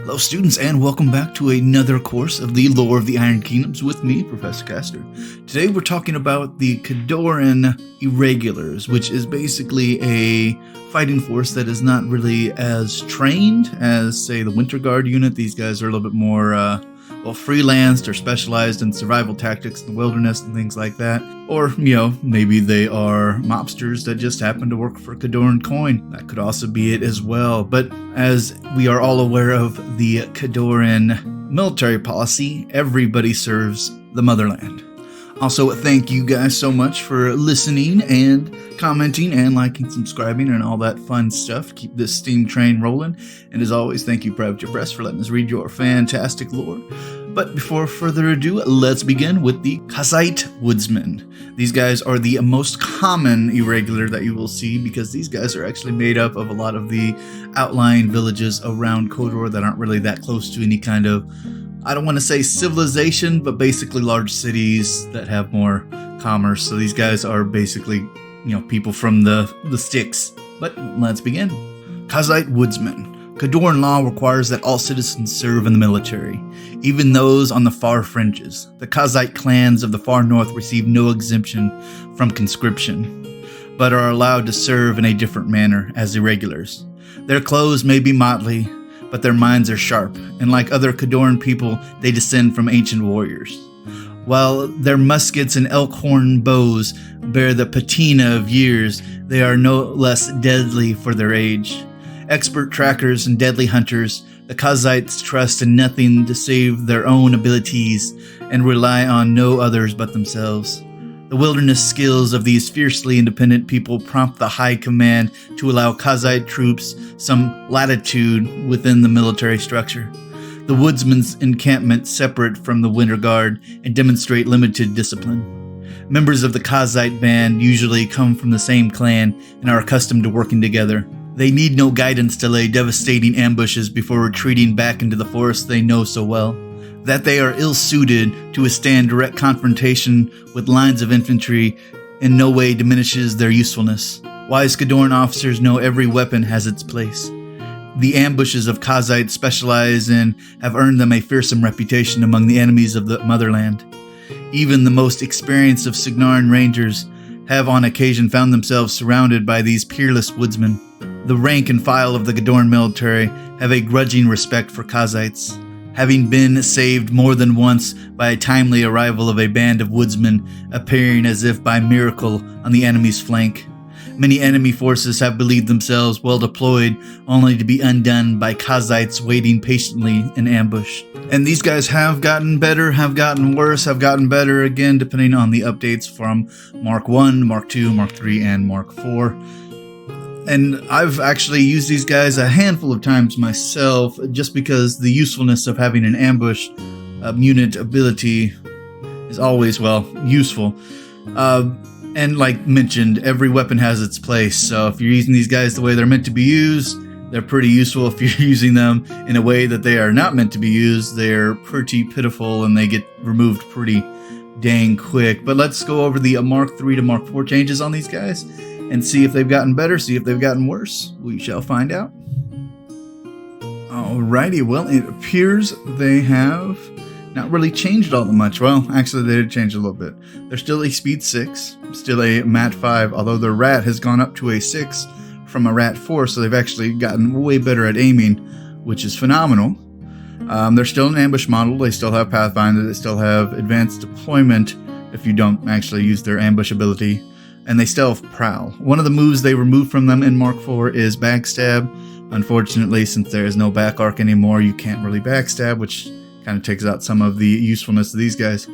Hello students, and welcome back to another course of the Lore of the Iron Kingdoms with me, Professor Castor. Today we're talking about the Khadoran Irregulars, which is basically a fighting force that is not really as trained as, say, the Winter Guard unit. These guys are a little bit more, freelanced or specialized in survival tactics in the wilderness and things like that. Or, maybe they are mobsters that just happen to work for Khadoran Coin. That could also be it as well. But as we are all aware of the Khadoran military policy, everybody serves the Motherland. Also, thank you guys so much for listening and commenting and liking, subscribing, and all that fun stuff. Keep this steam train rolling. And as always, thank you, Private Press, for letting us read your fantastic lore. But before further ado, let's begin with the Kossite Woodsmen. These guys are the most common irregular that you will see because these guys are actually made up of a lot of the outlying villages around Khador that aren't really that close to any kind of, I don't want to say civilization, but basically large cities that have more commerce. So these guys are basically, people from the sticks. But let's begin. Kossite Woodsmen. Khadoran law requires that all citizens serve in the military, even those on the far fringes. The Kossite clans of the far north receive no exemption from conscription, but are allowed to serve in a different manner as irregulars. Their clothes may be motley, but their minds are sharp, and like other Khadoran people, they descend from ancient warriors. While their muskets and elk horn bows bear the patina of years, they are no less deadly for their age. Expert trackers and deadly hunters, the Kossites trust in nothing to save their own abilities and rely on no others but themselves. The wilderness skills of these fiercely independent people prompt the High Command to allow Kossite troops some latitude within the military structure. The Woodsmen's encampment separate from the Winter Guard and demonstrate limited discipline. Members of the Kossite band usually come from the same clan and are accustomed to working together. They need no guidance to lay devastating ambushes before retreating back into the forest they know so well. That they are ill-suited to withstand direct confrontation with lines of infantry in no way diminishes their usefulness. Wise Khadoran officers know every weapon has its place. The ambushes of Kossites specialize in have earned them a fearsome reputation among the enemies of the Motherland. Even the most experienced of Signarin rangers have on occasion found themselves surrounded by these peerless woodsmen. The rank and file of the Khadoran military have a grudging respect for Kossites, having been saved more than once by a timely arrival of a band of woodsmen appearing as if by miracle on the enemy's flank. Many enemy forces have believed themselves well deployed, only to be undone by Kossites waiting patiently in ambush. And these guys have gotten better, have gotten worse, have gotten better again, depending on the updates from Mark 1, Mark 2, Mark 3, and Mark 4. And I've actually used these guys a handful of times myself, just because the usefulness of having an ambush unit ability is always, useful. And like mentioned, every weapon has its place, so if you're using these guys the way they're meant to be used, they're pretty useful. If you're using them in a way that they are not meant to be used, they're pretty pitiful and they get removed pretty dang quick. But let's go over the Mark 3 to Mark 4 changes on these guys and see if they've gotten better, see if they've gotten worse. We shall find out. Alrighty, well, it appears they have not really changed all that much. Well, actually, they did change a little bit. They're still a speed 6, still a mat 5, although their rat has gone up to a 6 from a rat 4, so they've actually gotten way better at aiming, which is phenomenal. They're still an ambush model. They still have Pathfinder. They still have advanced deployment if you don't actually use their ambush ability. And they still have Prowl. One of the moves they removed from them in Mark 4 is Backstab. Unfortunately, since there is no back arc anymore, you can't really backstab, which kind of takes out some of the usefulness of these guys.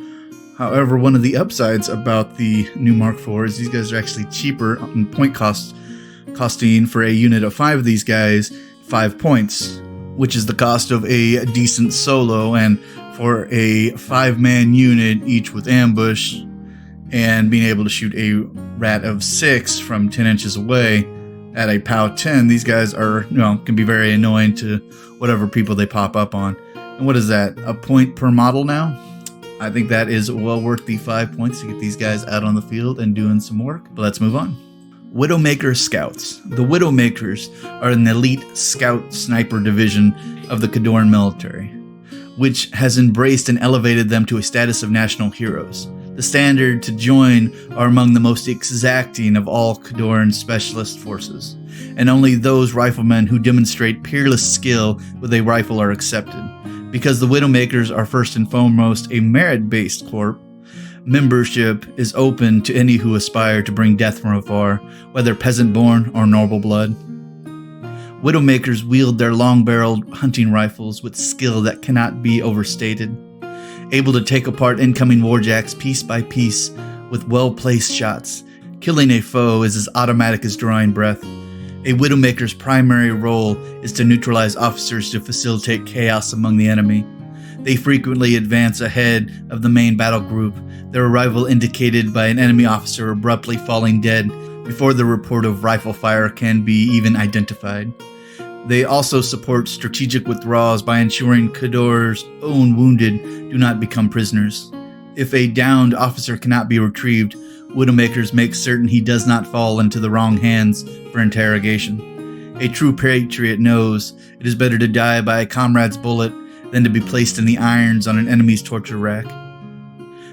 However, one of the upsides about the new Mark 4 is these guys are actually cheaper in point costing for a unit of 5 of these guys, 5 points, which is the cost of a decent solo, and for a 5-man unit, each with ambush, and being able to shoot a rat of 6 from 10 inches away at a POW 10, these guys are, can be very annoying to whatever people they pop up on. And what is that, a point per model now? I think that is well worth the 5 points to get these guys out on the field and doing some work. But let's move on. Widowmaker Scouts. The Widowmakers are an elite scout sniper division of the Khadoran Military, which has embraced and elevated them to a status of national heroes. The standard to join are among the most exacting of all Khadoran specialist forces, and only those riflemen who demonstrate peerless skill with a rifle are accepted. Because the Widowmakers are first and foremost a merit-based corps, membership is open to any who aspire to bring death from afar, whether peasant-born or noble blood. Widowmakers wield their long-barreled hunting rifles with skill that cannot be overstated. Able to take apart incoming warjacks piece by piece with well-placed shots, killing a foe is as automatic as drawing breath. A Widowmaker's primary role is to neutralize officers to facilitate chaos among the enemy. They frequently advance ahead of the main battle group, their arrival indicated by an enemy officer abruptly falling dead before the report of rifle fire can be even identified. They also support strategic withdrawals by ensuring Khador's own wounded do not become prisoners. If a downed officer cannot be retrieved, Widowmakers make certain he does not fall into the wrong hands for interrogation. A true patriot knows it is better to die by a comrade's bullet than to be placed in the irons on an enemy's torture rack.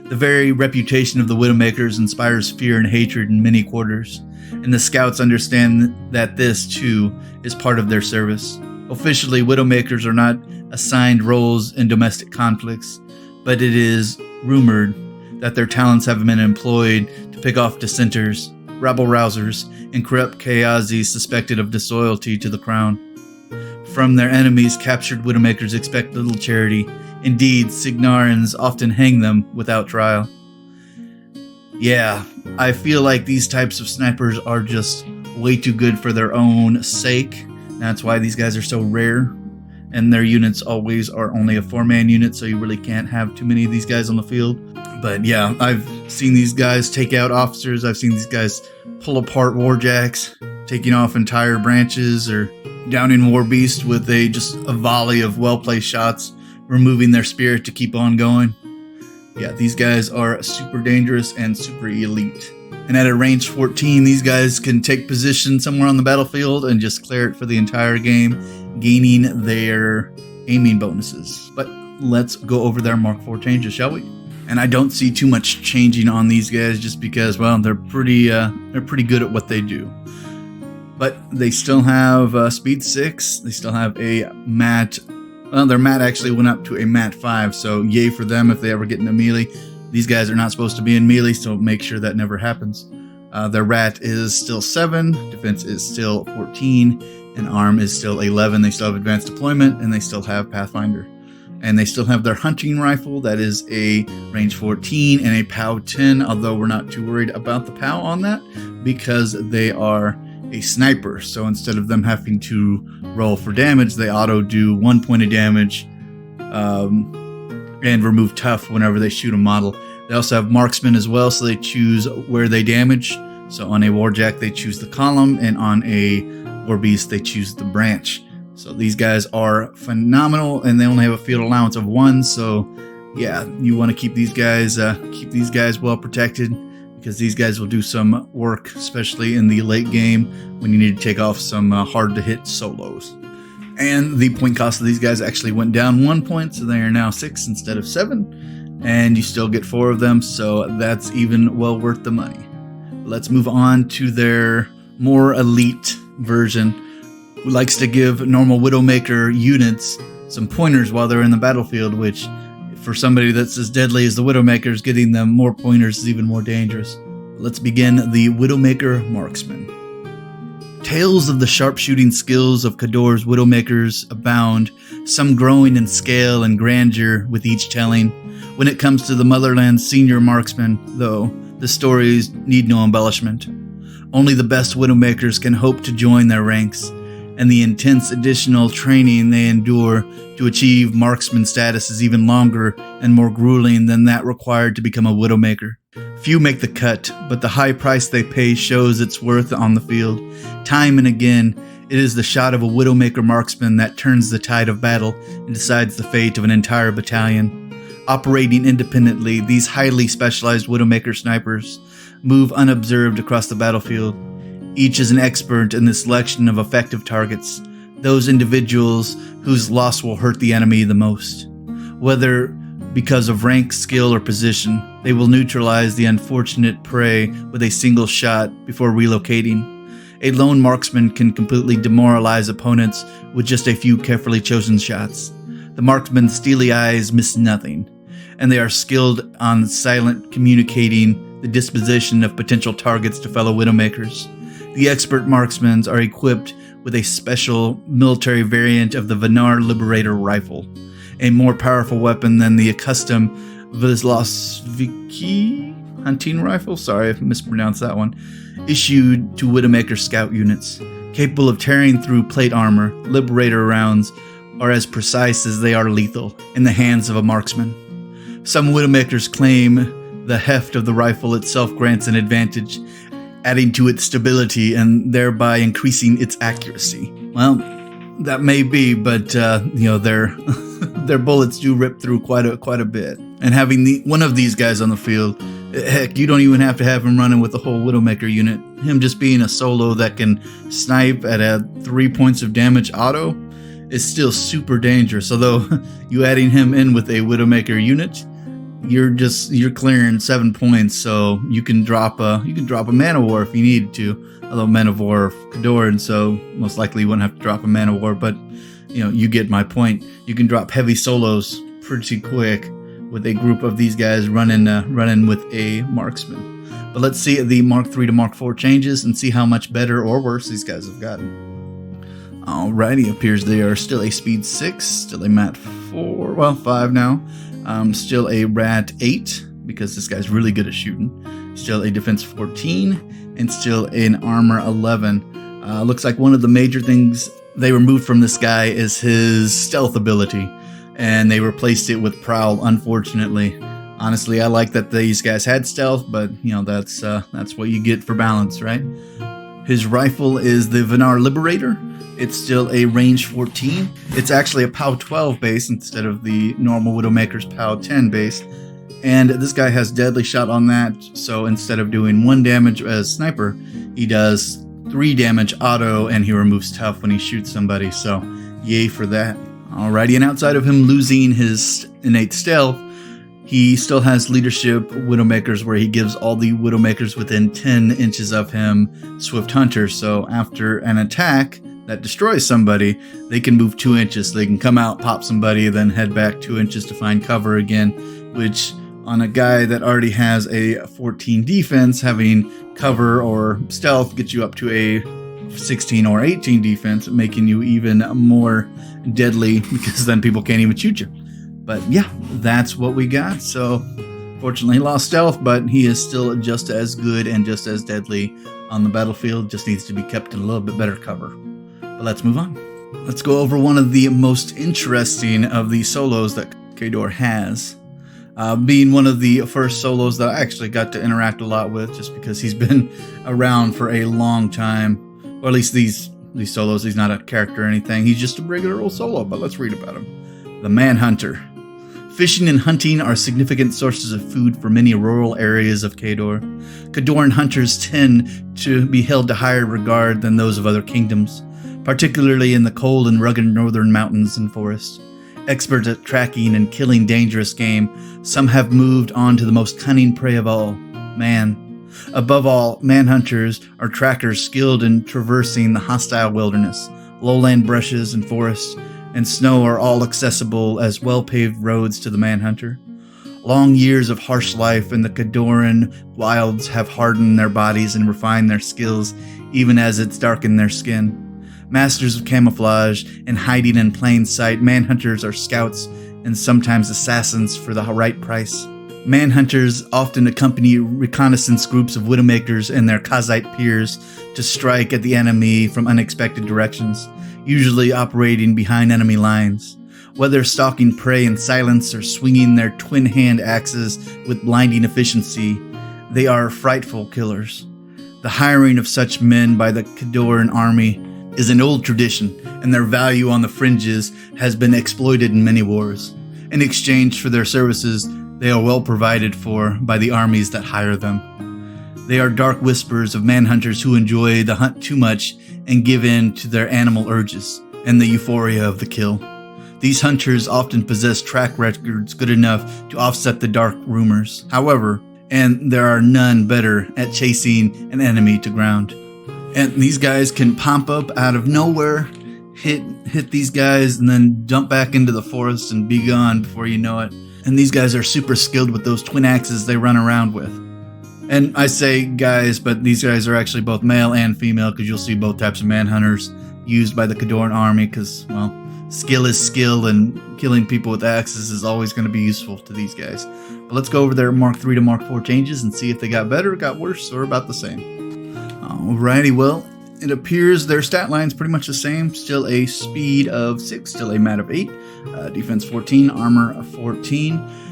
The very reputation of the Widowmakers inspires fear and hatred in many quarters, and the Scouts understand that this, too, is part of their service. Officially, Widowmakers are not assigned roles in domestic conflicts, but it is rumored that their talents have been employed to pick off dissenters, rabble-rousers, and corrupt Kayazy suspected of disloyalty to the crown. From their enemies, captured Widowmakers expect little charity. Indeed, Signarans often hang them without trial. Yeah, I feel like these types of snipers are just way too good for their own sake. That's why these guys are so rare. And their units always are only a 4-man unit, so you really can't have too many of these guys on the field. But yeah, I've seen these guys take out officers. I've seen these guys pull apart warjacks, taking off entire branches, or downing war beasts with just a volley of well-placed shots, removing their spirit to keep on going. Yeah, these guys are super dangerous and super elite. And at a range 14, these guys can take position somewhere on the battlefield and just clear it for the entire game, gaining their aiming bonuses. But let's go over their Mark IV changes, shall we? And I don't see too much changing on these guys just because, well, they're pretty good at what they do. But they still have speed 6. They still have a mat. Well, their mat actually went up to a mat 5, so yay for them if they ever get into melee. These guys are not supposed to be in melee, so make sure that never happens. Their rat is still 7, defense is still 14, and arm is still 11. They still have advanced deployment, and they still have Pathfinder. And they still have their hunting rifle, that is a range 14 and a POW 10, although we're not too worried about the POW on that because they are a sniper. So instead of them having to roll for damage, they auto do 1 point of damage and remove tough whenever they shoot a model. They also have Marksman as well, so they choose where they damage. So on a Warjack, they choose the column, and on a Warbeast, they choose the branch. So these guys are phenomenal, and they only have a field allowance of 1. So yeah, you want to keep these guys well protected, because these guys will do some work, especially in the late game when you need to take off some hard to hit solos. And the point cost of these guys actually went down 1 point, so they are now 6 instead of 7, and you still get 4 of them, so that's even well worth the money. Let's move on to their more elite version, who likes to give normal Widowmaker units some pointers while they're in the battlefield, which for somebody that's as deadly as the Widowmakers, getting them more pointers is even more dangerous. Let's begin the Widowmaker Marksman. Tales of the sharpshooting skills of Khador's Widowmakers abound, some growing in scale and grandeur with each telling. When it comes to the Motherland's senior marksman, though, the stories need no embellishment. Only the best Widowmakers can hope to join their ranks, and the intense additional training they endure to achieve marksman status is even longer and more grueling than that required to become a Widowmaker. Few make the cut, but the high price they pay shows its worth on the field. Time and again, it is the shot of a Widowmaker marksman that turns the tide of battle and decides the fate of an entire battalion. Operating independently, these highly specialized Widowmaker snipers move unobserved across the battlefield. Each is an expert in the selection of effective targets, those individuals whose loss will hurt the enemy the most. Whether because of rank, skill, or position, they will neutralize the unfortunate prey with a single shot before relocating. A lone marksman can completely demoralize opponents with just a few carefully chosen shots. The marksman's steely eyes miss nothing, and they are skilled on silent communicating the disposition of potential targets to fellow Widowmakers. The expert marksmen are equipped with a special military variant of the Vinar Liberator rifle, a more powerful weapon than the accustomed Vizkova hunting rifle, sorry if I mispronounced that one, issued to Widowmaker Scout units. Capable of tearing through plate armor, Liberator rounds are as precise as they are lethal in the hands of a marksman. Some Widowmakers claim the heft of the rifle itself grants an advantage, adding to its stability and thereby increasing its accuracy. Well, that may be, but their bullets do rip through quite a bit. And having one of these guys on the field, heck, you don't even have to have him running with the whole Widowmaker unit. Him just being a solo that can snipe at a 3 points of damage auto is still super dangerous. Although you adding him in with a Widowmaker unit, you're clearing 7 points, so you can drop a Man of War if you need to. Although Man of War Khadoran, so most likely you wouldn't have to drop a Man of War, but you get my point. You can drop heavy solos pretty quick with a group of these guys running with a marksman. But let's see the Mark 3 to Mark 4 changes and see how much better or worse these guys have gotten. Alrighty, appears they are still a speed 6, still a mat 4, well 5 now. Still a rat 8 because this guy's really good at shooting. Still a defense 14 and still an armor 11. Looks like one of the major things they removed from this guy is his stealth ability, and they replaced it with prowl, unfortunately. Honestly, I like that these guys had stealth, but that's what you get for balance, right? His rifle is the Vinar Liberator. It's still a range 14. It's actually a POW 12 base instead of the normal Widowmaker's POW 10 base. And this guy has deadly shot on that, so instead of doing 1 damage as sniper, he does 3 damage auto, and he removes tough when he shoots somebody, so yay for that. Alrighty, and outside of him losing his innate stealth, he still has leadership Widowmakers where he gives all the Widowmakers within 10 inches of him Swift Hunter, so after an attack that destroys somebody, they can move 2 inches. They can come out, pop somebody, then head back 2 inches to find cover again, which on a guy that already has a 14 defense, having cover or stealth gets you up to a 16 or 18 defense, making you even more deadly because then people can't even shoot you. But yeah, that's what we got. So fortunately he lost stealth, but he is still just as good and just as deadly on the battlefield. Just needs to be kept in a little bit better cover. But let's move on. Let's go over one of the most interesting of the solos that Khador has. Being one of the first solos that I actually got to interact a lot with, just because he's been around for a long time. Or at least these solos, he's not a character or anything. He's just a regular old solo, but let's read about him. The Manhunter. Fishing and hunting are significant sources of food for many rural areas of Khador. Khadoran hunters tend to be held to higher regard than those of other kingdoms, particularly in the cold and rugged northern mountains and forests. Expert at tracking and killing dangerous game, some have moved on to the most cunning prey of all, man. Above all, manhunters are trackers skilled in traversing the hostile wilderness. Lowland brushes and forests and snow are all accessible as well-paved roads to the manhunter. Long years of harsh life in the Khadoran wilds have hardened their bodies and refined their skills, even as it's darkened their skin. Masters of camouflage and hiding in plain sight, manhunters are scouts and sometimes assassins for the right price. Manhunters often accompany reconnaissance groups of Widowmakers and their Kossite peers to strike at the enemy from unexpected directions, usually operating behind enemy lines. Whether stalking prey in silence or swinging their twin-hand axes with blinding efficiency, they are frightful killers. The hiring of such men by the Khadoran army is an old tradition, and their value on the fringes has been exploited in many wars. In exchange for their services, they are well provided for by the armies that hire them. They are dark whispers of manhunters who enjoy the hunt too much and give in to their animal urges and the euphoria of the kill. These hunters often possess track records good enough to offset the dark rumors. However, and there are none better at chasing an enemy to ground. And these guys can pop up out of nowhere, hit these guys, and then jump back into the forest and be gone before you know it. And these guys are super skilled with those twin axes they run around with. And I say guys, but these guys are actually both male and female, because you'll see both types of manhunters used by the Khadoran army, because, well, skill is skill, and killing people with axes is always going to be useful to these guys. But let's go over their Mark 3 to Mark 4 changes and see if they got better, got worse, or about the same. Alrighty, well, it appears their stat line's pretty much the same. Still a speed of 6, still a mat of 8, defense 14, armor 14.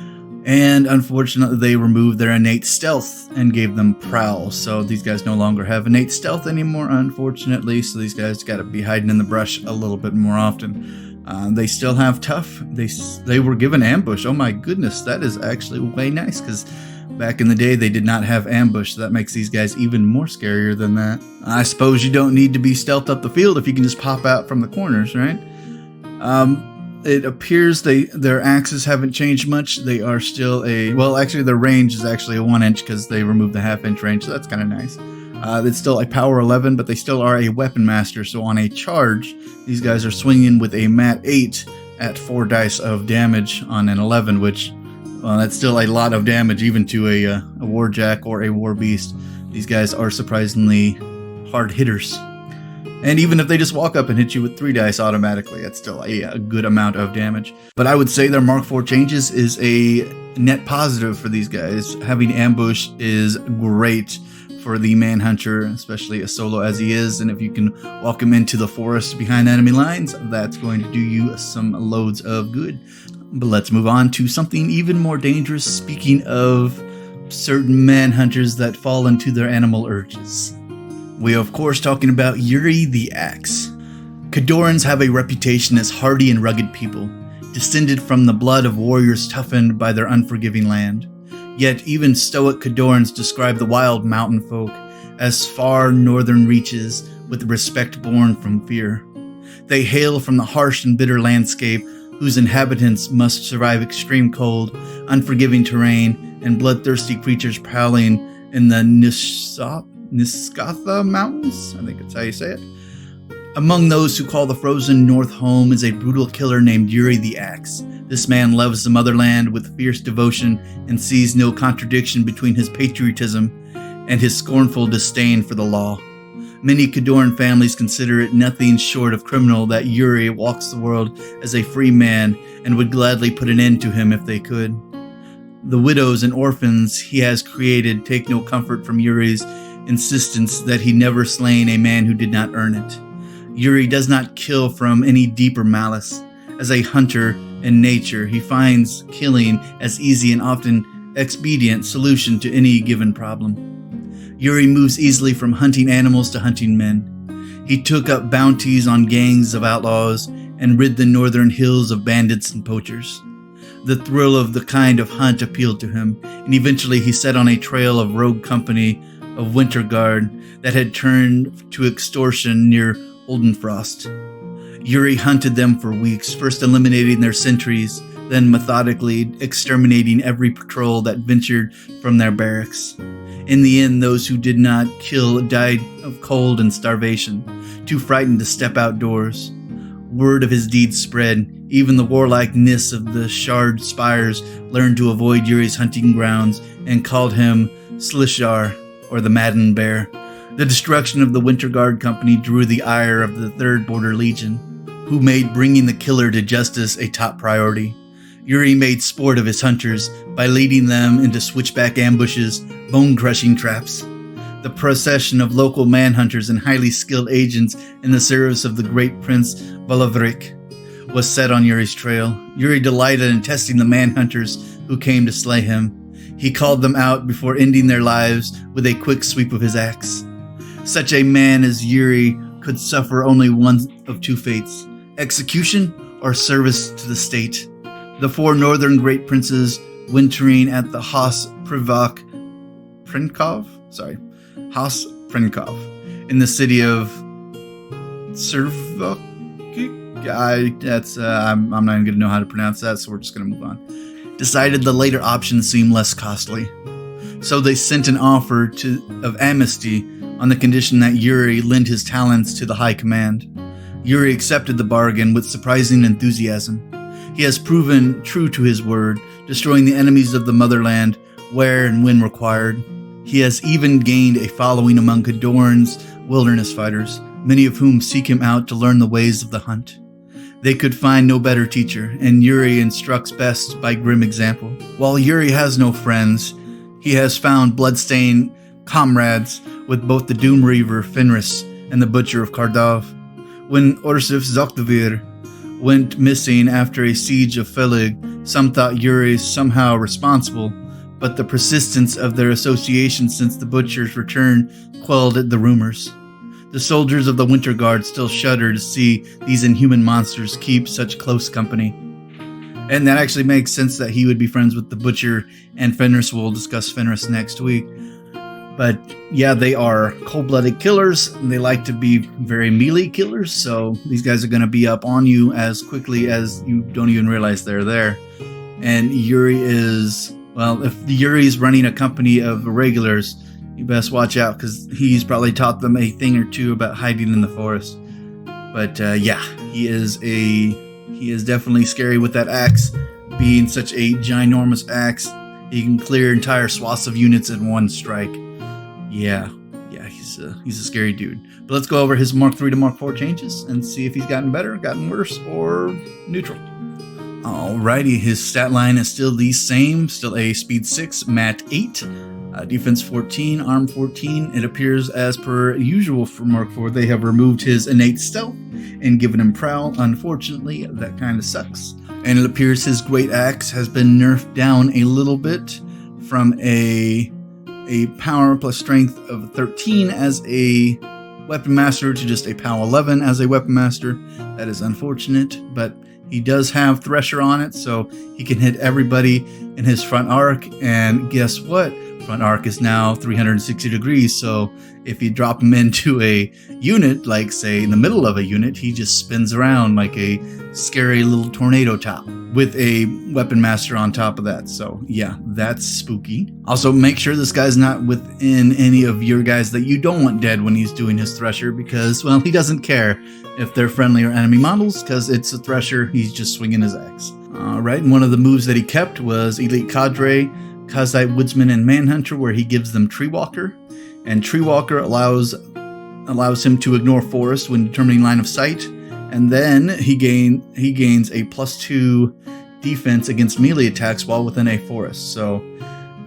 And unfortunately, they removed their innate stealth and gave them prowl. So these guys no longer have innate stealth anymore, unfortunately. So these guys got to be hiding in the brush a little bit more often. They still have tough. They were given ambush. Oh my goodness, that is actually way nice, because back in the day they did not have ambush. So that makes these guys even more scarier than that. I suppose you don't need to be stealthed up the field if you can just pop out from the corners, right? It appears their axes haven't changed much. They are still actually their range is actually a 1 inch, because they removed the half-inch range, so that's kind of nice. It's still a power 11, but they still are a weapon master, so on a charge, these guys are swinging with a mat 8 at 4 dice of damage on an 11, which, well, that's still a lot of damage even to a warjack or a war beast. These guys are surprisingly hard hitters. And even if they just walk up and hit you with 3 dice automatically, that's still a good amount of damage. But I would say their Mark 4 changes is a net positive for these guys. Having ambush is great for the Manhunter, especially a solo as he is. And if you can walk him into the forest behind enemy lines, that's going to do you some loads of good. But let's move on to something even more dangerous. Speaking of certain Manhunters that fall into their animal urges. We are, of course, talking about Yuri the Axe. Khadorans have a reputation as hardy and rugged people, descended from the blood of warriors toughened by their unforgiving land. Yet even stoic Khadorans describe the wild mountain folk as far northern reaches with respect born from fear. They hail from the harsh and bitter landscape whose inhabitants must survive extreme cold, unforgiving terrain, and bloodthirsty creatures prowling in the Niskatha Mountains, I think that's how you say it. Among those who call the frozen north home is a brutal killer named Yuri the Axe. This man loves the motherland with fierce devotion and sees no contradiction between his patriotism and his scornful disdain for the law. Many Khadoran families consider it nothing short of criminal that Yuri walks the world as a free man and would gladly put an end to him if they could. The widows and orphans he has created take no comfort from Yuri's insistence that he never slain a man who did not earn it. Yuri does not kill from any deeper malice. As a hunter in nature, he finds killing as easy and often expedient solution to any given problem. Yuri moves easily from hunting animals to hunting men. He took up bounties on gangs of outlaws and rid the northern hills of bandits and poachers. The thrill of the kind of hunt appealed to him, and eventually he set on a trail of rogue company of Winter Guard that had turned to extortion near Oldenfrost. Yuri hunted them for weeks, first eliminating their sentries, then methodically exterminating every patrol that ventured from their barracks. In the end, those who did not kill died of cold and starvation, too frightened to step outdoors. Word of his deeds spread. Even the warlikeness of the Shard Spires learned to avoid Yuri's hunting grounds and called him Slishar, or the Madden Bear. The destruction of the Winter Guard Company drew the ire of the 3rd Border Legion, who made bringing the killer to justice a top priority. Yuri made sport of his hunters by leading them into switchback ambushes, bone-crushing traps. The procession of local manhunters and highly skilled agents in the service of the great Prince Valavrik was set on Yuri's trail. Yuri delighted in testing the manhunters who came to slay him. He called them out before ending their lives with a quick sweep of his axe. Such a man as Yuri could suffer only one of 2 fates: execution or service to the state. The 4 northern great princes wintering at the Haas Prinkov Haus Prinkov in the city of Servok. I'm not even gonna know how to pronounce that, so we're just gonna move on. Decided the later option seemed less costly, so they sent an offer of amnesty on the condition that Yuri lend his talents to the High Command. Yuri accepted the bargain with surprising enthusiasm. He has proven true to his word, destroying the enemies of the Motherland where and when required. He has even gained a following among Khadoran's wilderness fighters, many of whom seek him out to learn the ways of the hunt. They could find no better teacher, and Yuri instructs best by grim example. While Yuri has no friends, he has found bloodstained comrades with both the Doom Reaver Fenris and the Butcher of Kardov. When Orsif Zokdavir went missing after a siege of Felig, some thought Yuri somehow responsible, but the persistence of their association since the Butcher's return quelled the rumors. The soldiers of the Winter Guard still shudder to see these inhuman monsters keep such close company. And that actually makes sense that he would be friends with the Butcher and Fenris. We'll discuss Fenris next week. But yeah, they are cold-blooded killers, and they like to be very melee killers, so these guys are going to be up on you as quickly as you don't even realize they're there. And Yuri is, well, if Yuri's running a company of irregulars, you best watch out, because he's probably taught them a thing or two about hiding in the forest. But yeah, he is definitely scary with that axe. Being such a ginormous axe, he can clear entire swaths of units in one strike. Yeah, he's a scary dude. But let's go over his Mark 3 to Mark 4 changes and see if he's gotten better, gotten worse, or neutral. Alrighty, his stat line is still the same, still a speed 6, mat 8. Defense 14, arm 14. It appears as per usual for Mark 4, they have removed his innate stealth and given him prowl. Unfortunately, that kind of sucks. And it appears his great axe has been nerfed down a little bit from a power plus strength of 13 as a weapon master to just a POW 11 as a weapon master. That is unfortunate, but he does have Thresher on it, so he can hit everybody in his front arc. And guess what? Front arc is now 360 degrees, so if you drop him into a unit, like say in the middle of a unit, he just spins around like a scary little tornado top with a weapon master on top of that. So yeah, that's spooky. Also, make sure this guy's not within any of your guys that you don't want dead when he's doing his Thresher, because, well, he doesn't care if they're friendly or enemy models, because it's a Thresher, he's just swinging his axe. Alright, and one of the moves that he kept was Elite Cadre, Kossite Woodsmen, and Manhunter, where he gives them Tree Walker. And Tree Walker allows him to ignore forest when determining line of sight. And then he gains a +2 defense against melee attacks while within a forest. So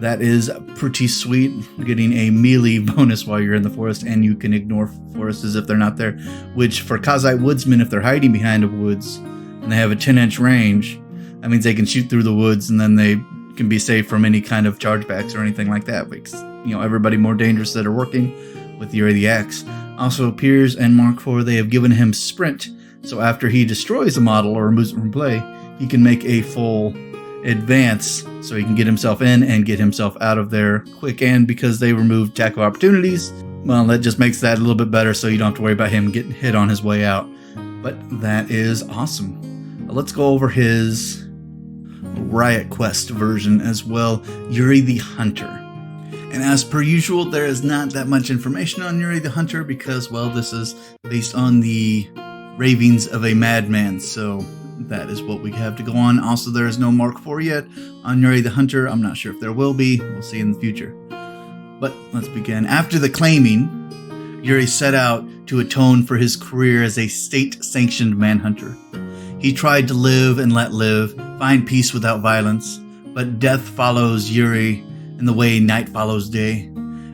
that is pretty sweet, getting a melee bonus while you're in the forest, and you can ignore forests as if they're not there. Which for Kossite Woodsmen, if they're hiding behind a woods and they have a 10-inch range, that means they can shoot through the woods, and then they can be safe from any kind of chargebacks or anything like that. Makes, everybody more dangerous that are working with Yuri the Axe. Also appears in Mark 4, they have given him Sprint, so after he destroys a model or removes it from play, he can make a full advance, so he can get himself in and get himself out of there quick. And because they removed attack of opportunities, well, that just makes that a little bit better, so you don't have to worry about him getting hit on his way out. But that is awesome. Let's go over his Riot Quest version as well, Yuri the Hunter. And as per usual, there is not that much information on Yuri the Hunter because, well, this is based on the ravings of a madman, so that is what we have to go on. Also, there is no Mark 4 yet on Yuri the Hunter. I'm not sure if there will be. We'll see in the future. But let's begin. After the claiming, Yuri set out to atone for his career as a state-sanctioned manhunter. He tried to live and let live, find peace without violence, but death follows Yuri in the way night follows day.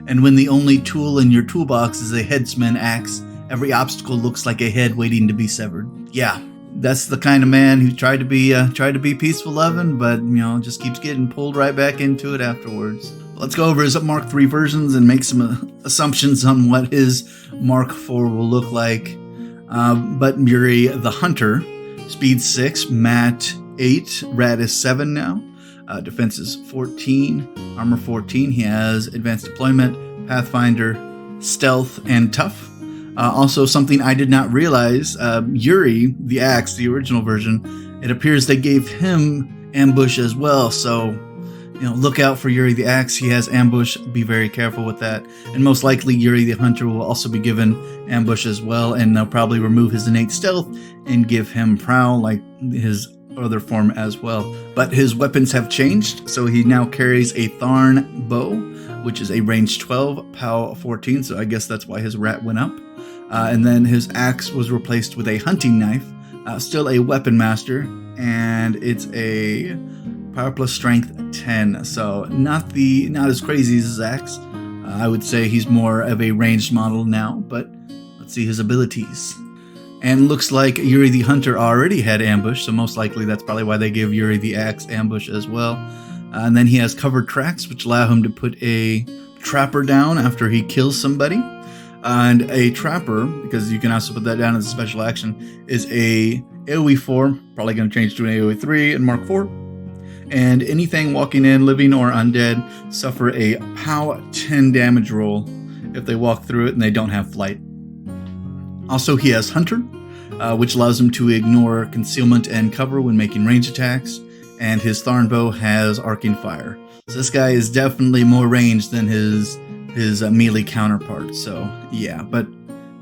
And when the only tool in your toolbox is a headsman axe, every obstacle looks like a head waiting to be severed. Yeah, that's the kind of man who tried to be peaceful loving, but just keeps getting pulled right back into it afterwards. Let's go over his Mark 3 versions and make some assumptions on what his Mark 4 will look like. But Yuri the Hunter, speed 6, mat 8, rad is 7 now. Defense is 14, armor 14. He has advanced deployment, pathfinder, stealth, and tough. Also, something I did not realize, Yuri the Axe, the original version, it appears they gave him ambush as well, so look out for Yuri the Axe. He has ambush. Be very careful with that. And most likely Yuri the Hunter will also be given ambush as well, and they'll probably remove his innate stealth and give him prowl like his other form as well. But his weapons have changed, so he now carries a Thorn bow, which is a range 12, POW 14, so I guess that's why his rat went up. And then his axe was replaced with a hunting knife, still a weapon master, and it's a power plus strength 10, so not as crazy as his axe. I would say he's more of a ranged model now, but let's see his abilities. And looks like Yuri the Hunter already had ambush, so most likely that's probably why they give Yuri the Axe ambush as well. And then he has covered tracks, which allow him to put a trapper down after he kills somebody. And a trapper, because you can also put that down as a special action, is a AoE 4, probably going to change to an AoE 3 in Mark 4. And anything walking in, living or undead, suffer a POW 10 damage roll if they walk through it and they don't have flight. Also, he has Hunter, which allows him to ignore concealment and cover when making range attacks, and his Thorn bow has arcing fire. So this guy is definitely more ranged than his melee counterpart, so yeah. But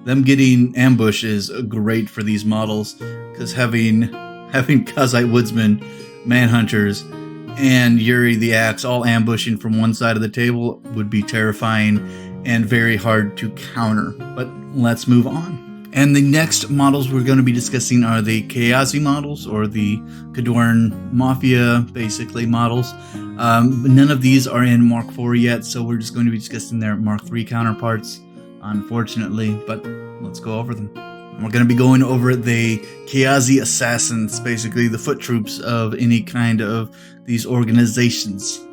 them getting ambush is great for these models, because having Kossite Woodsmen, Manhunters, and Yuri the Axe all ambushing from one side of the table would be terrifying and very hard to counter. But let's move on. And the next models we're going to be discussing are the Kayazy models, or the Khadoran Mafia, basically, models. None of these are in Mark 4 yet, so we're just going to be discussing their Mark 3 counterparts, unfortunately, but let's go over them. We're going to be going over the Kayazy Assassins, basically the foot troops of any kind of these organizations.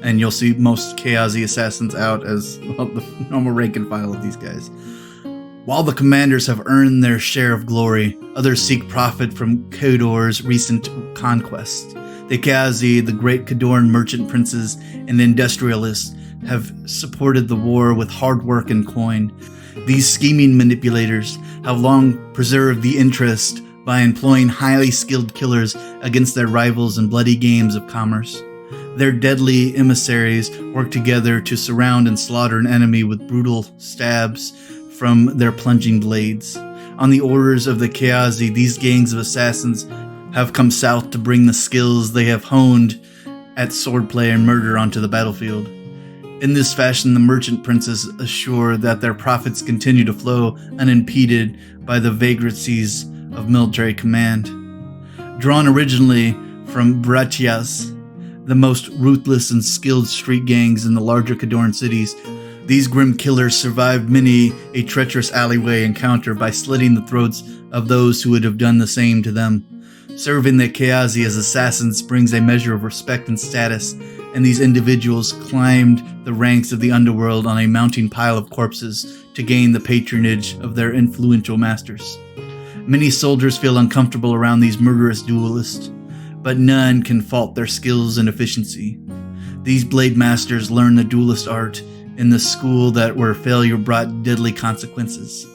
And you'll see most Kayazy Assassins out as the normal rank and file of these guys. While the commanders have earned their share of glory, others seek profit from Khador's recent conquest. The Kayazy, the great Khadoran merchant princes and industrialists, have supported the war with hard work and coin. These scheming manipulators have long preserved the interest by employing highly skilled killers against their rivals in bloody games of commerce. Their deadly emissaries work together to surround and slaughter an enemy with brutal stabs from their plunging blades. On the orders of the Kayazy, these gangs of assassins have come south to bring the skills they have honed at swordplay and murder onto the battlefield. In this fashion, the merchant princes assure that their profits continue to flow unimpeded by the vagrancies of military command. Drawn originally from Bratias, the most ruthless and skilled street gangs in the larger Khadoran cities, these grim killers survived many a treacherous alleyway encounter by slitting the throats of those who would have done the same to them. Serving the Kayazy as assassins brings a measure of respect and status, and these individuals climbed the ranks of the underworld on a mounting pile of corpses to gain the patronage of their influential masters. Many soldiers feel uncomfortable around these murderous duelists, but none can fault their skills and efficiency. These blade masters learn the duelist art in the school where failure brought deadly consequences.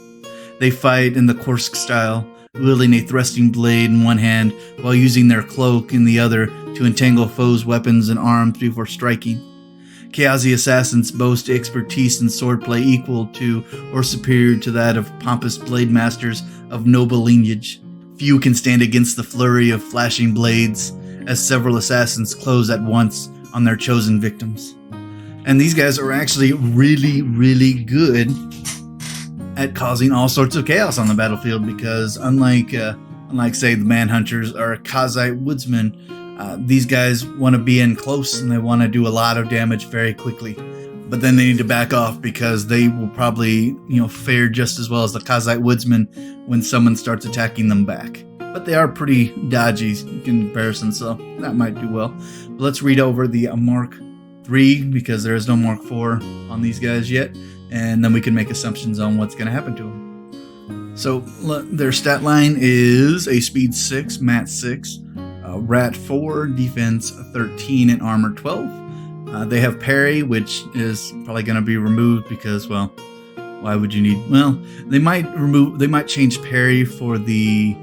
They fight in the Kursk style, wielding a thrusting blade in one hand while using their cloak in the other to entangle foes' weapons and arms before striking. Kayazy Assassins boast expertise in swordplay equal to or superior to that of pompous blade masters of noble lineage. Few can stand against the flurry of flashing blades, as several assassins close at once on their chosen victims. And these guys are actually really, really good at causing all sorts of chaos on the battlefield, because unlike say the Manhunters or Kossite Woodsmen, these guys want to be in close and they want to do a lot of damage very quickly. But then they need to back off, because they will probably fare just as well as the Kossite Woodsmen when someone starts attacking them back. But they are pretty dodgy in comparison, so that might do well. But let's read over the Mark 3, because there is no Mark 4 on these guys yet, and then we can make assumptions on what's going to happen to them. So their stat line is a speed 6, mat 6, rat 4, defense 13, and armor 12. They have parry, which is probably going to be removed because, well, Why would you need? Well, they might change parry for the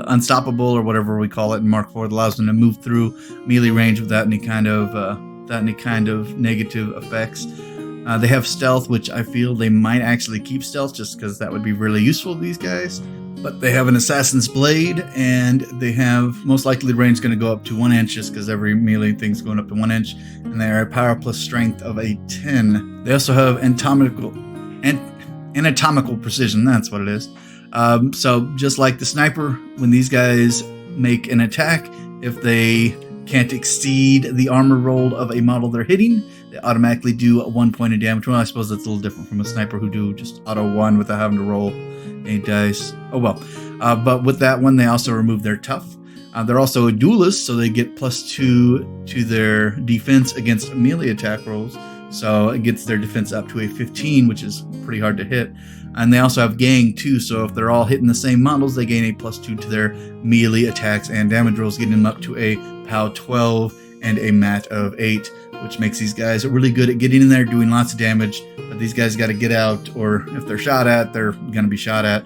unstoppable or whatever we call it in Mark IV. That allows them to move through melee range without any kind of negative effects. They have stealth, which I feel they might actually keep stealth just because that would be really useful to these guys. But they have an Assassin's Blade, and they have most likely the range is going to go up to 1 inch just because every melee thing's going up to 1 inch, and they are a power plus strength of a 10. They also have anatomical precision, that's what it is. So just like the sniper, when these guys make an attack, if they can't exceed the armor roll of a model they're hitting, they automatically do 1 point of damage. Well, I suppose that's a little different from a sniper who do just auto 1 without having to roll any dice. Oh well. But with that one, they also remove their tough. They're also a duelist, so they get +2 to their defense against melee attack rolls. So it gets their defense up to a 15, which is pretty hard to hit. And they also have gang too, so if they're all hitting the same models, they gain a +2 to their melee attacks and damage rolls, getting them up to a POW 12 and a MAT of 8, which makes these guys really good at getting in there, doing lots of damage. But these guys got to get out, or if they're shot at, they're going to be shot at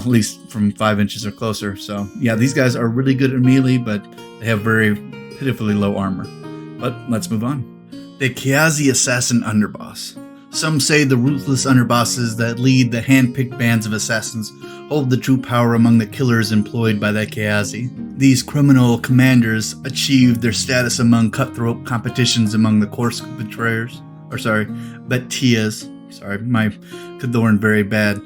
least from 5 inches or closer. So yeah, these guys are really good at melee, but they have very pitifully low armor. But let's move on. The Kayazy Assassin Underboss. Some say the ruthless underbosses that lead the hand-picked bands of assassins hold the true power among the killers employed by the Kayazy. These criminal commanders achieved their status among cutthroat competitions among the Kursk betrayers. Betias. Sorry, my Khadoran very bad.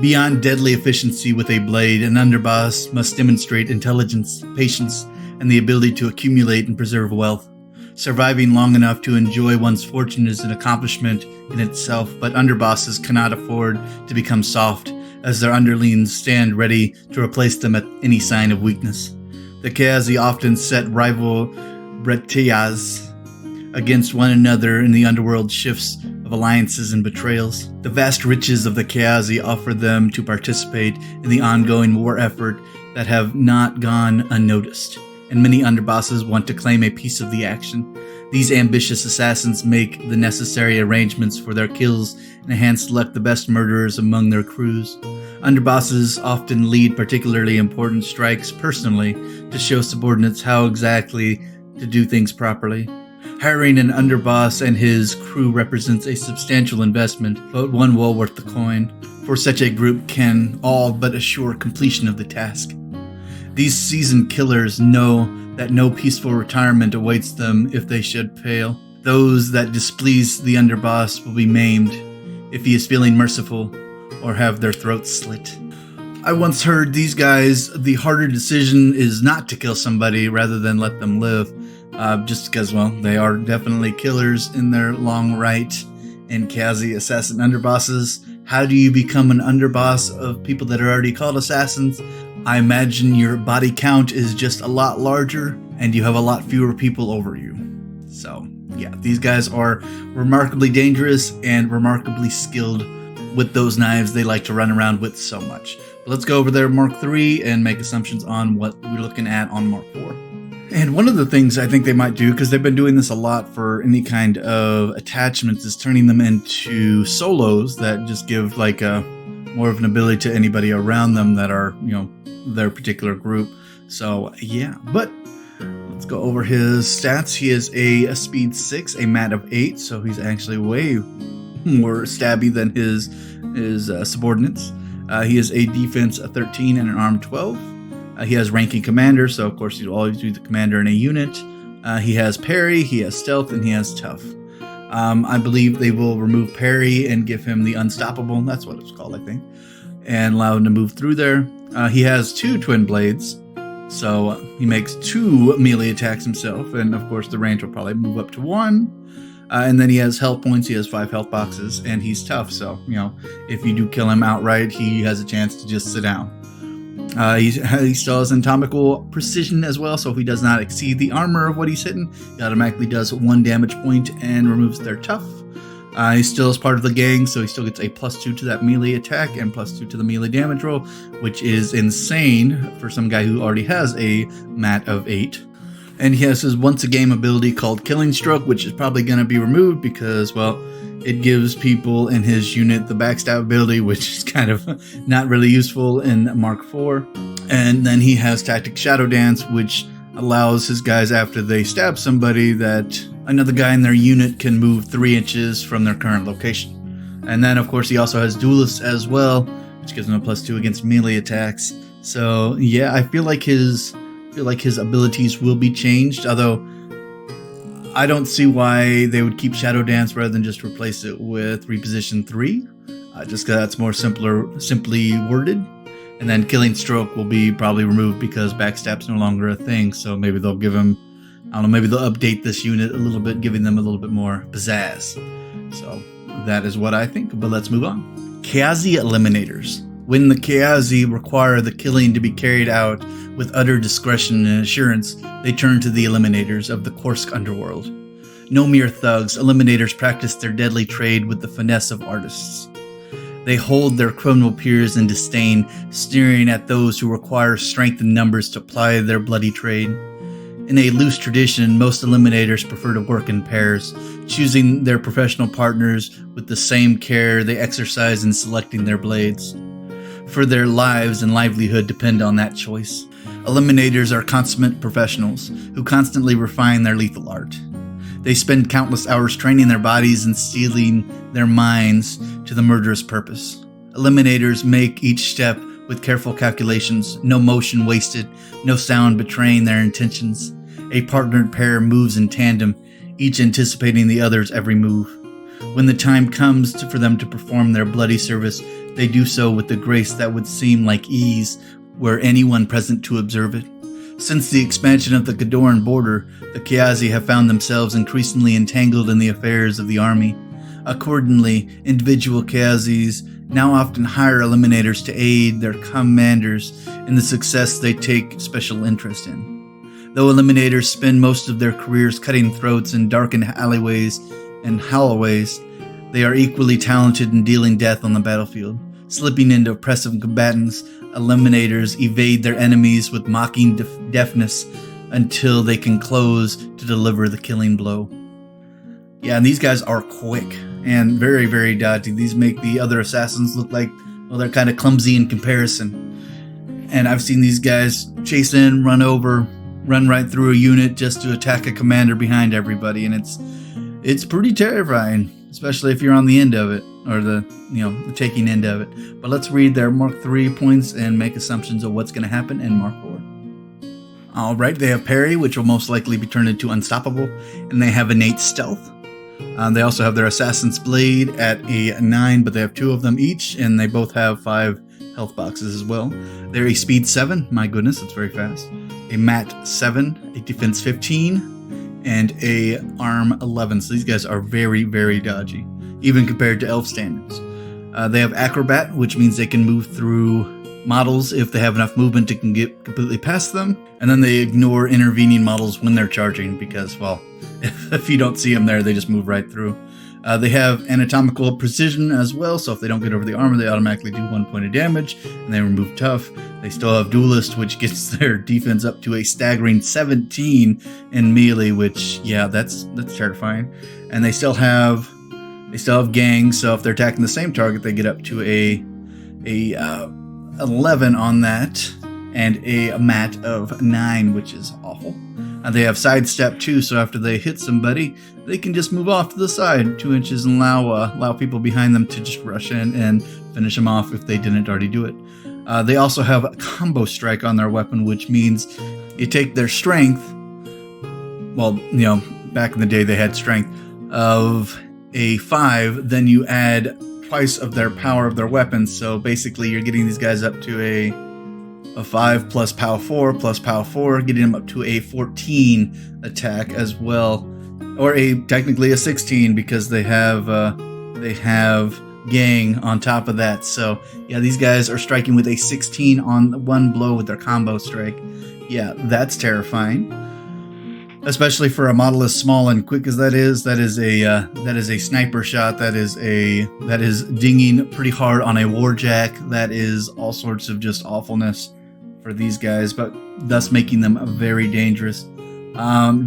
Beyond deadly efficiency with a blade, an underboss must demonstrate intelligence, patience, and the ability to accumulate and preserve wealth. Surviving long enough to enjoy one's fortune is an accomplishment in itself, but underbosses cannot afford to become soft, as their underlings stand ready to replace them at any sign of weakness. The Kayazy often set rival Betias against one another in the underworld shifts of alliances and betrayals. The vast riches of the Kayazy offer them to participate in the ongoing war effort that have not gone unnoticed, and many underbosses want to claim a piece of the action. These ambitious assassins make the necessary arrangements for their kills and hand select the best murderers among their crews. Underbosses often lead particularly important strikes personally to show subordinates how exactly to do things properly. Hiring an underboss and his crew represents a substantial investment, but one well worth the coin, for such a group can all but assure completion of the task. These seasoned killers know that no peaceful retirement awaits them if they should fail. Those that displease the underboss will be maimed if he is feeling merciful, or have their throats slit. I once heard these guys, the harder decision is not to kill somebody rather than let them live, just because, well, they are definitely killers in their long right. And Kazi Assassin underbosses, how do you become an underboss of people that are already called assassins? I imagine your body count is just a lot larger and you have a lot fewer people over you. So yeah, these guys are remarkably dangerous and remarkably skilled with those knives they like to run around with so much. But let's go over there Mark III and make assumptions on what we're looking at on Mark IV. And one of the things I think they might do, because they've been doing this a lot for any kind of attachments, is turning them into solos that just give like a more of an ability to anybody around them that are, you know, their particular group. So yeah, but let's go over his stats. He is a speed 6, a mat of 8, so he's actually way more stabby than his subordinates. He is a defense 13 and an arm 12. He has ranking commander, so of course you'll always do the commander in a unit. He has parry, he has stealth, and he has tough. I believe they will remove parry and give him the unstoppable, that's what it's called, I think, and allow him to move through there. He has 2 twin blades, so he makes 2 melee attacks himself, and of course the range will probably move up to 1. And then he has health points, he has 5 health boxes, and he's tough, so, you know, if you do kill him outright, he has a chance to just sit down. He still has anatomical precision as well, so if he does not exceed the armor of what he's hitting, he automatically does 1 damage point and removes their tough. He still is part of the gang, so he still gets a +2 to that melee attack and +2 to the melee damage roll, which is insane for some guy who already has a mat of 8. And he has his once a game ability called Killing Stroke, which is probably going to be removed because, well, It gives people in his unit the backstab ability, which is kind of not really useful in Mark IV. And then he has Tactic Shadow Dance, which allows his guys, after they stab somebody, that another guy in their unit can move 3 inches from their current location. And then, of course, he also has Duelist as well, which gives him a +2 against melee attacks. So, yeah, I feel like his abilities will be changed, although I don't see why they would keep Shadow Dance rather than just replace it with Reposition 3. Just because that's more simply worded. And then Killing Stroke will be probably removed because Backstab's no longer a thing. So maybe they'll give him, I don't know, maybe they'll update this unit a little bit, giving them a little bit more pizzazz. So that is what I think, but let's move on. Kayazy Eliminators. When the Kayazy require the killing to be carried out with utter discretion and assurance, they turn to the Eliminators of the Korsk underworld. No mere thugs, Eliminators practice their deadly trade with the finesse of artists. They hold their criminal peers in disdain, sneering at those who require strength and numbers to ply their bloody trade. In a loose tradition, most Eliminators prefer to work in pairs, choosing their professional partners with the same care they exercise in selecting their blades. For their lives and livelihood depend on that choice. Eliminators are consummate professionals who constantly refine their lethal art. They spend countless hours training their bodies and steeling their minds to the murderous purpose. Eliminators make each step with careful calculations, no motion wasted, no sound betraying their intentions. A partnered pair moves in tandem, each anticipating the other's every move. When the time comes for them to perform their bloody service, they do so with the grace that would seem like ease were anyone present to observe it. Since the expansion of the Khadoran border, the Kayazy have found themselves increasingly entangled in the affairs of the army. Accordingly, individual Kayazys now often hire Eliminators to aid their commanders in the success they take special interest in. Though Eliminators spend most of their careers cutting throats in darkened alleyways and hallways, they are equally talented in dealing death on the battlefield. Slipping into oppressive combatants, Eliminators evade their enemies with mocking deafness until they can close to deliver the killing blow. Yeah, and these guys are quick and very, very dodgy. These make the other assassins look like, well, they're kind of clumsy in comparison. And I've seen these guys chase in, run over, run right through a unit just to attack a commander behind everybody, and it's pretty terrifying, especially if you're on the end of it, or the taking end of it. But let's read their Mark III points and make assumptions of what's going to happen in Mark IV. Alright, they have parry, which will most likely be turned into unstoppable, and they have innate stealth. They also have their Assassin's Blade at a 9, but they have 2 of them each, and they both have 5 health boxes as well. They're a speed 7, my goodness, it's very fast. A mat 7, a defense 15, and a arm 11. So these guys are very, very dodgy, even compared to elf standards. They have acrobat, which means they can move through models if they have enough movement to get completely past them. And then they ignore intervening models when they're charging because, well, if you don't see them there, they just move right through. They have anatomical precision as well, so if they don't get over the armor, they automatically do 1 point of damage, and they remove tough. They still have duelist, which gets their defense up to a staggering 17 in melee, which, yeah, that's terrifying. And they still have gang, so if they're attacking the same target, they get up to a 11 on that, and a mat of 9, which is awful. They have sidestep too, so after they hit somebody, they can just move off to the side 2 inches and allow people behind them to just rush in and finish them off if they didn't already do it. They also have a combo strike on their weapon, which means you take their strength. Well, back in the day they had strength of a 5, then you add twice of their power of their weapons. So basically, you're getting these guys up to a 5 plus POW 4 plus POW 4, getting them up to a 14 attack as well, or technically a 16 because they have gang on top of that. So yeah, these guys are striking with a 16 on one blow with their combo strike. Yeah, that's terrifying, especially for a model as small and quick as that is. That is a sniper shot. That is dinging pretty hard on a warjack. That is all sorts of just awfulness for these guys, but thus making them very dangerous.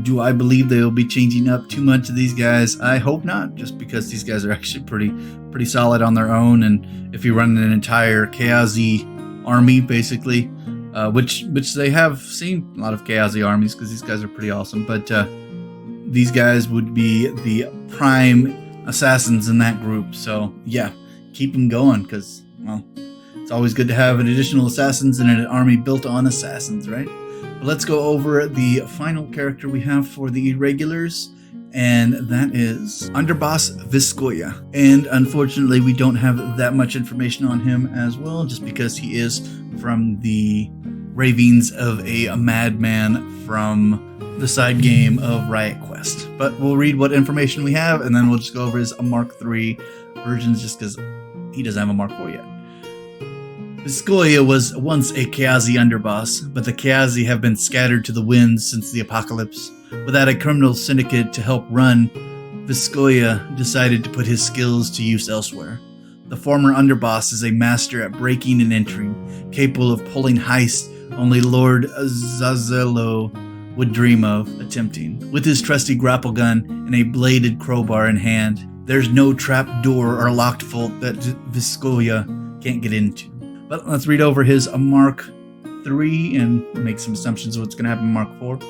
Do I believe they'll be changing up too much of these guys? I hope not, just because these guys are actually pretty solid on their own. And if you run an entire Kayazy army, basically, which they have seen a lot of Kayazy armies, because these guys are pretty awesome. But these guys would be the prime assassins in that group. So yeah, keep them going, because, well, it's always good to have an additional assassins in an army built on assassins, right? But let's go over the final character we have for the irregulars, and that is Underboss Vizkova. And unfortunately, we don't have that much information on him as well, just because he is from the ravings of a madman from the side game of Riot Quest. But we'll read what information we have, and then we'll just go over his Mark III versions, just because he doesn't have a Mark IV yet. Vizkova was once a Kayazy Underboss, but the Kayazy have been scattered to the winds since the apocalypse. Without a criminal syndicate to help run, Vizkova decided to put his skills to use elsewhere. The former Underboss is a master at breaking and entering, capable of pulling heists only Lord Zazello would dream of attempting. With his trusty grapple gun and a bladed crowbar in hand, there's no trap door or locked vault that Vizkova can't get into. But let's read over his Mark III and make some assumptions of what's going to happen in Mark IV.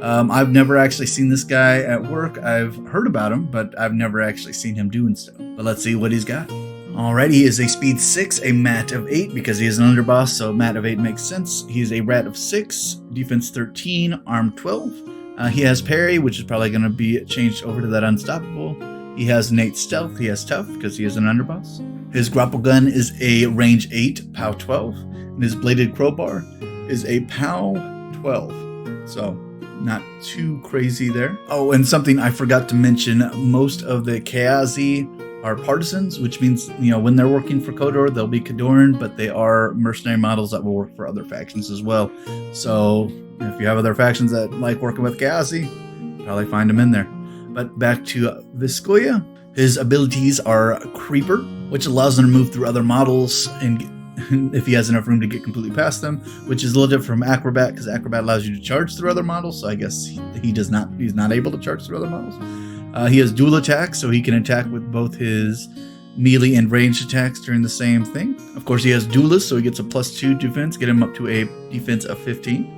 I've never actually seen this guy at work. I've heard about him, but I've never actually seen him doing stuff. But let's see what he's got. Alright, he is a speed 6, a mat of 8, because he is an underboss, so mat of 8 makes sense. He's a rat of 6, defense 13, arm 12. He has parry, which is probably going to be changed over to that unstoppable. He has innate stealth. He has tough, because he is an underboss. His grapple gun is a range 8, POW 12, and his bladed crowbar is a POW 12. So, not too crazy there. Oh, and something I forgot to mention, most of the Kayazy are partisans, which means, you know, when they're working for Khador, they'll be Khadoran, but they are mercenary models that will work for other factions as well. So, if you have other factions that like working with Kayazy, probably find them in there. But back to Vizkova. His abilities are Creeper, which allows him to move through other models and if he has enough room to get completely past them, which is a little different from Acrobat, because Acrobat allows you to charge through other models, so I guess he's not able to charge through other models. He has dual attack, so he can attack with both his melee and ranged attacks during the same thing. Of course, he has Duelist, so he gets a +2 defense, get him up to a defense of 15.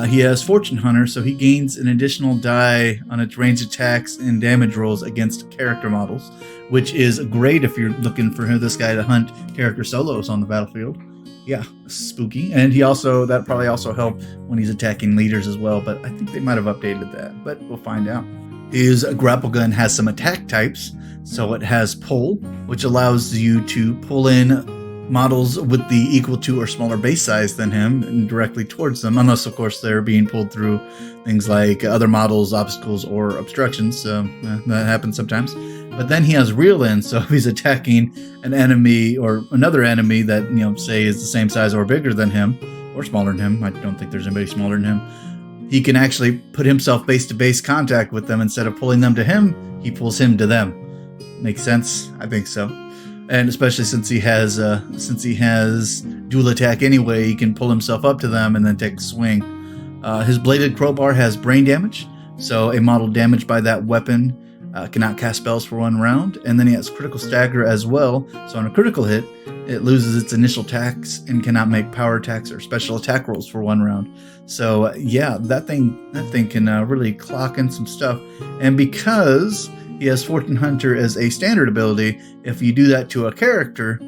He has Fortune Hunter, so he gains an additional die on its ranged attacks and damage rolls against character models, which is great if you're looking for this guy to hunt character solos on the battlefield. Yeah, spooky. And that probably also help when he's attacking leaders as well, but I think they might have updated that, but we'll find out. His grapple gun has some attack types, so it has pull, which allows you to pull in models with the equal to or smaller base size than him and directly towards them, unless of course they're being pulled through things like other models, obstacles, or obstructions. So that happens sometimes. But then he has reel in, so if he's attacking an enemy or another enemy that, you know, say is the same size or bigger than him or smaller than him, I don't think there's anybody smaller than him, he can actually put himself base-to-base contact with them. Instead of pulling them to him, he pulls him to them. Makes sense? I think so. And especially since he has dual attack anyway, he can pull himself up to them and then take a swing. His bladed crowbar has brain damage, so a model damaged by that weapon cannot cast spells for 1 round. And then he has critical stagger as well, so on a critical hit, it loses its initial attacks and cannot make power attacks or special attack rolls for 1 round. So yeah, that thing can really clock in some stuff. And because he has Fortune Hunter as a standard ability, if you do that to a character,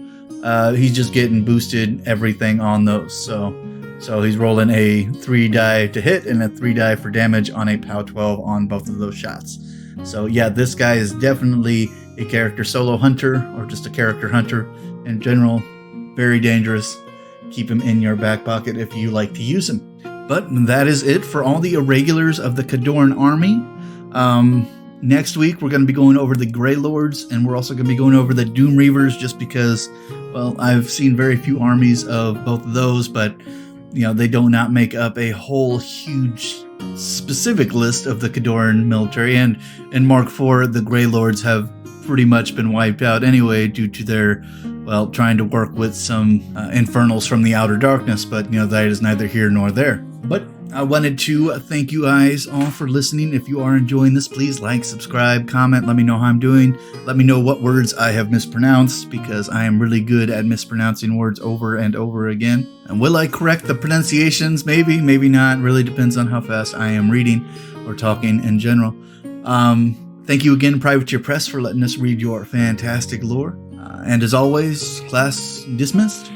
he's just getting boosted everything on those. So he's rolling a 3 die to hit and a 3 die for damage on a POW 12 on both of those shots. So yeah, this guy is definitely a character solo hunter, or just a character hunter in general. Very dangerous. Keep him in your back pocket if you like to use him. But that is it for all the irregulars of the Khadoran army. Next week, we're going to be going over the Grey Lords, and we're also going to be going over the Doom Reavers, just because, well, I've seen very few armies of both of those, but, you know, they do not make up a whole huge specific list of the Khadoran military, and in Mark IV, the Grey Lords have pretty much been wiped out anyway due to their, well, trying to work with some infernals from the outer darkness, but, you know, that is neither here nor there. But I wanted to thank you guys all for listening. If you are enjoying this, please like, subscribe, comment, let me know how I'm doing. Let me know what words I have mispronounced, because I am really good at mispronouncing words over and over again. And will I correct the pronunciations? Maybe, maybe not. Really depends on how fast I am reading or talking in general. Thank you again, Privateer Press, for letting us read your fantastic lore. And as always, class dismissed.